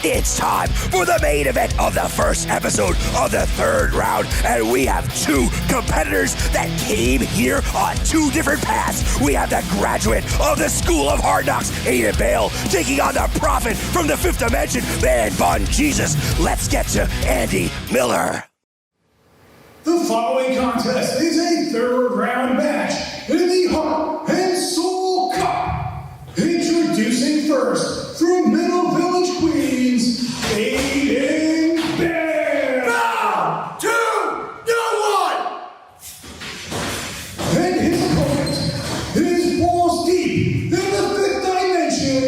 It's time for the main event of the first episode of the third round, and we have two competitors that came here on two different paths. We have the graduate of the School of Hard Knocks, Aiden Baal, taking on the prophet from the fifth dimension, Manbun Jesus. Let's get to Andy Miller. The following contest is a third round match in the Heart and Soul Cup. Introducing first, from Middle Village, Queens, Aiden Baal. 3, 2, 1. And his opponent is balls deep in the fifth dimension.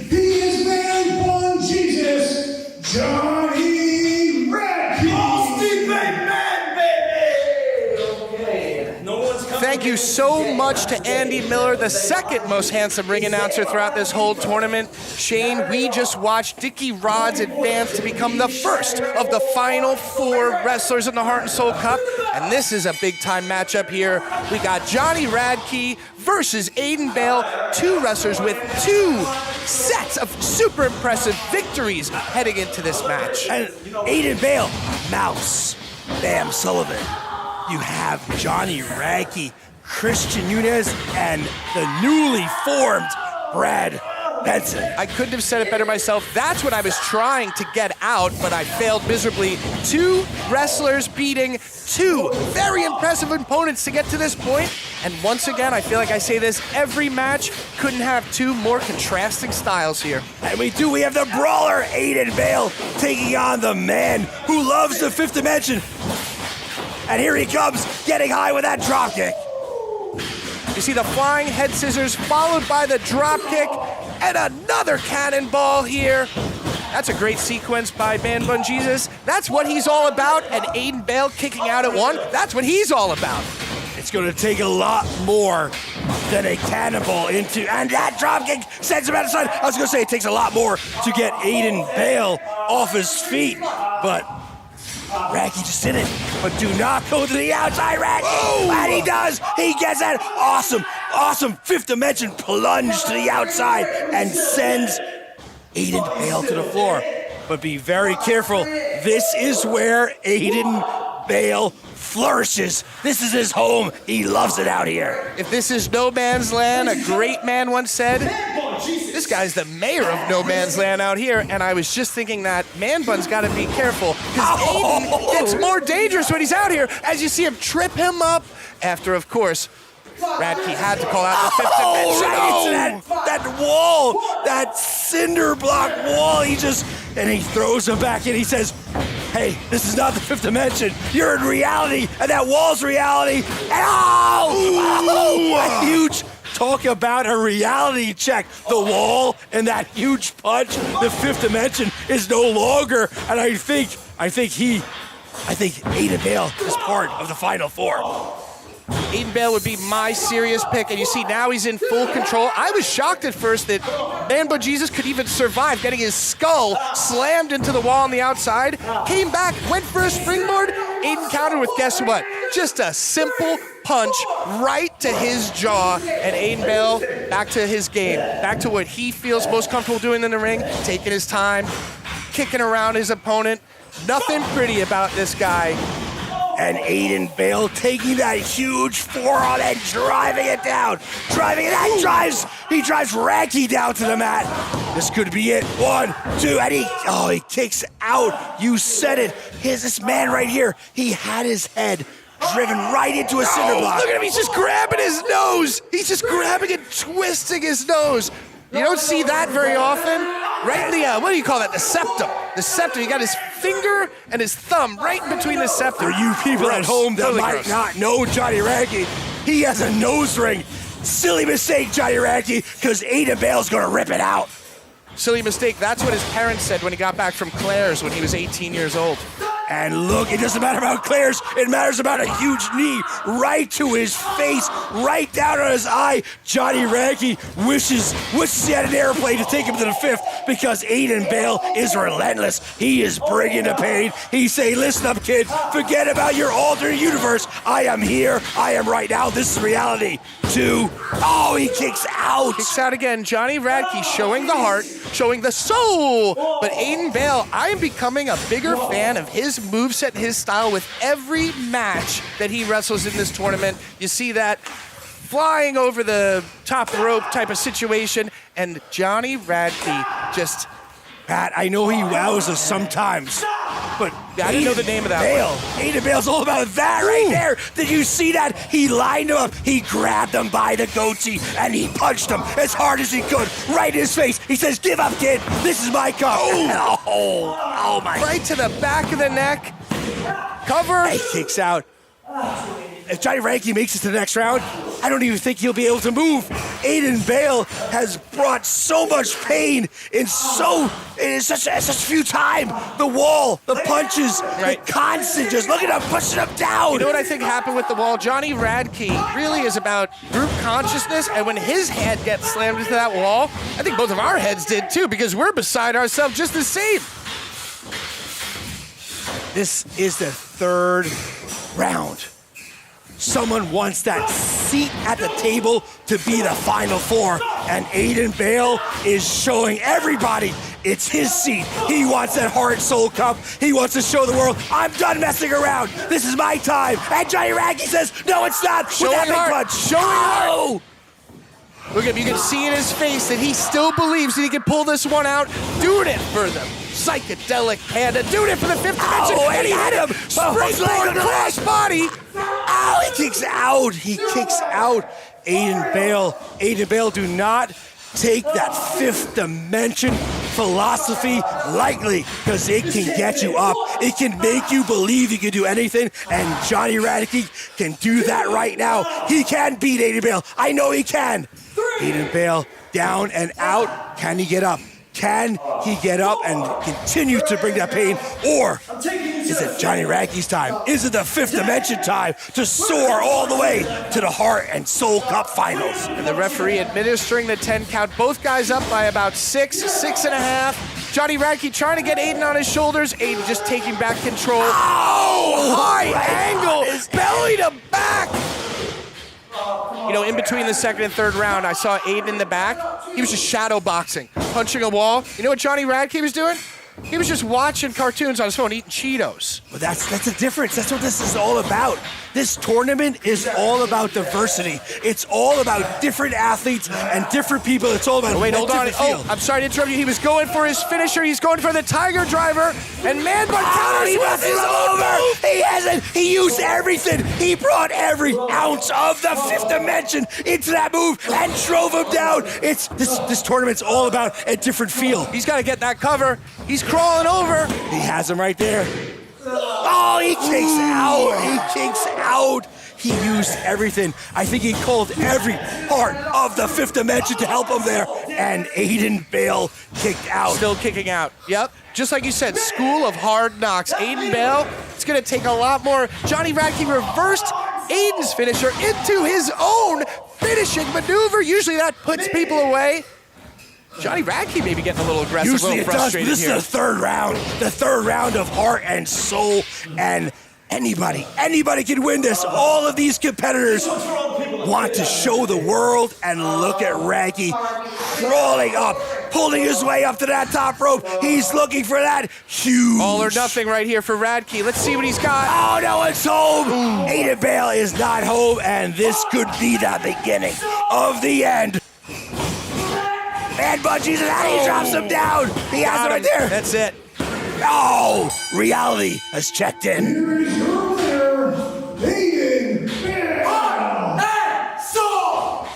He is Manbun Jesus, Johnny Radke. Balls deep, man, baby. Okay. No one's coming. Thank you so much to Andy Miller, the second most handsome ring announcer throughout this whole tournament. Shane, we just watched Dickie Rod's advance to become the first of the final four wrestlers in the Heart and Soul Cup, and this is a big-time matchup here. We got Johnny Radke versus Aiden Baal, two wrestlers with two sets of super impressive victories heading into this match. And Aiden Baal, Mouse, Bam Sullivan. You have Johnny Radke, Christian Nunez, and the newly formed Brad Benson. I couldn't have said it better myself. That's what I was trying to get out, but I failed miserably. Two wrestlers beating two very impressive opponents to get to this point. And once again, I feel like I say this every match, couldn't have two more contrasting styles here. And we have the brawler, Aiden Baal, taking on the man who loves the fifth dimension. And here he comes, getting high with that drop kick. You see the flying head scissors followed by the drop kick and another cannonball here. That's a great sequence by Manbun Jesus. That's what he's all about. And Aiden Baal kicking out at one, that's what he's all about. It's going to take a lot more than a cannonball into, and that drop kick sends him out of sight. I was going to say it takes a lot more to get Aiden Baal off his feet, but Radke just did it. But do not go to the outside, Radke. Oh. And he does. He gets that awesome fifth dimension plunge to the outside and sends Aiden Baal to the floor. But be very careful. This is where Aiden Baal flourishes. This is his home. He loves it out here. If this is no man's land, a great man once said, this guy's the mayor of no man's land out here, and I was just thinking that Manbun's got to be careful, because Aiden gets more dangerous when he's out here, as you see him trip him up after, of course, Radke had to call out the fifth dimension. Right into that wall, that cinder block wall. He throws him back and he says, hey, this is not the fifth dimension. You're in reality, and that wall's reality. And a huge, talk about a reality check. The wall and that huge punch, the fifth dimension is no longer, and I think Aiden Baal is part of the final four. Aiden Baal would be my serious pick, and you see now he's in full control. I was shocked at first that Manbun Jesus could even survive getting his skull slammed into the wall on the outside. Came back, went for a springboard. Aiden countered with, guess what? Just a simple punch right to his jaw, and Aiden Baal back to his game, back to what he feels most comfortable doing in the ring, taking his time, kicking around his opponent. Nothing pretty about this guy. And Aiden Baal taking that huge forearm and driving it down. He drives Radke down to the mat. This could be it. 1, 2, and he kicks out. You said it. This man right here, he had his head driven right into a cinder block. Look at him, he's just grabbing his nose. He's just grabbing and twisting his nose. You don't see that very often. Right in the, what do you call that? The septum. The septum. He got his finger and his thumb right in between the septum. For you people at home that Totally might gross. not know Johnny Radke, he has a nose ring. Silly mistake, Johnny Radke, because Aiden Baal's going to rip it out. Silly mistake. That's what his parents said when he got back from Claire's when he was 18 years old. And look, it doesn't matter about clears. It matters about a huge knee right to his face, right down on his eye. Johnny Radke wishes he had an airplane to take him to the 5th because Aiden Baal is relentless. He is bringing the pain. He's saying, listen up, kid. Forget about your alternate universe. I am here. I am right now. This is reality. 2. Oh, he kicks out. Kicks out again. Johnny Radke showing the heart, showing the soul. But Aiden Baal, I am becoming a bigger fan of his moveset and his style with every match that he wrestles in this tournament. You see that flying over the top rope type of situation, and Johnny Radke just... Pat, I know he wows us sometimes, but I didn't know the name of that one. Aiden Baal's all about that right there. Did you see that? He lined him up. He grabbed him by the goatee, and he punched him as hard as he could, right in his face. He says, give up, kid. This is my cup. Oh my. Right to the back of the neck. Cover. He kicks out. If Johnny Radke makes it to the next round, I don't even think he'll be able to move. Aiden Baal has brought so much pain in such a few time. The wall, the punches, the constant just looking up, pushing him down. You know what I think happened with the wall? Johnny Radke really is about group consciousness, and when his head gets slammed into that wall, I think both of our heads did too, because we're beside ourselves just the same. This is the 3rd round. Someone wants that seat at the table to be the Final 4, and Aiden Baal is showing everybody it's his seat. He wants that Heart and Soul Cup. He wants to show the world, I'm done messing around. This is my time. And Johnny Radke says, no, it's not. Showing with that big heart. punch. Showing heart. Look at him. You can see in his face that he still believes that he can pull this one out. Doing it for the psychedelic panda. Doing it for the 5th dimension. And he hit him. Springboard cross body. Oh, he kicks out. He kicks out. Aiden Baal, do not take that 5th dimension philosophy lightly, because it can get you up. It can make you believe you can do anything, and Johnny Radke can do that right now. He can beat Aiden Baal. I know he can. Aiden Baal down and out. Can he get up? Can he get up and continue to bring that pain? Or is it Johnny Radke's time? Is it the 5th dimension time to soar all the way to the Heart and Soul Cup Finals? And the referee administering the 10 count. Both guys up by about 6.5. Johnny Radke trying to get Aiden on his shoulders. Aiden just taking back control. Oh, high angle, belly to back. You know, in between the 2nd and 3rd round, I saw Aiden in the back. He was just shadow boxing, punching a wall. You know what Johnny Radke was doing? He was just watching cartoons on his phone, eating Cheetos. Well, that's the difference. That's what this is all about. This tournament is all about diversity. It's all about different athletes and different people. It's all about hold on. Oh, I'm sorry to interrupt you. He was going for his finisher. He's going for the Tiger Driver. And Manbun counters with his over. He hasn't. He used everything. He brought every ounce of the 5th dimension into that move and drove him down. It's this tournament's all about a different feel. He's got to get that cover. He's crawling over. He has him right there. Oh, he kicks out. He kicks out. He used everything. I think he called every part of the 5th dimension to help him there. And Aiden Baal kicked out. Still kicking out. Yep. Just like you said, school of hard knocks. Aiden Baal, it's going to take a lot more. Johnny Radke reversed Aiden's finisher into his own finishing maneuver. Usually that puts people away. Johnny Radke may be getting a little aggressive, Usually a little it does, but frustrated this here. is the 3rd round. The 3rd round of Heart and Soul, and anybody can win this. All of these competitors want to show the world, and look at Radke crawling up, pulling his way up to that top rope. He's looking for that huge... All or nothing right here for Radke. Let's see what he's got. Oh, no, it's home. Aiden Baal is not home, and this could be the beginning of the end. Manbun Jesus, and he drops him down. He has it right there. That's it. Oh, reality has checked in. Here is your winner, Aiden Baal. Hey, Soul!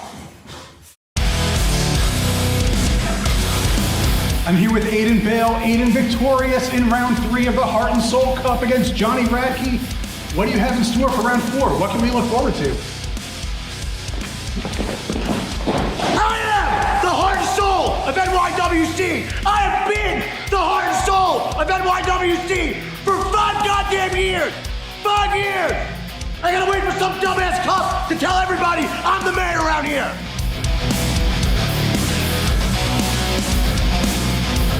I'm here with Aiden Baal. Aiden victorious in round 3 of the Heart and Soul Cup against Johnny Radke. What do you have in store for round 4? What can we look forward to? I am the Heart and Soul of NYWC. I have been the Heart and Soul of NYWC for 5 goddamn years. 5 years. I gotta wait for some dumbass cup to tell everybody I'm the man around here.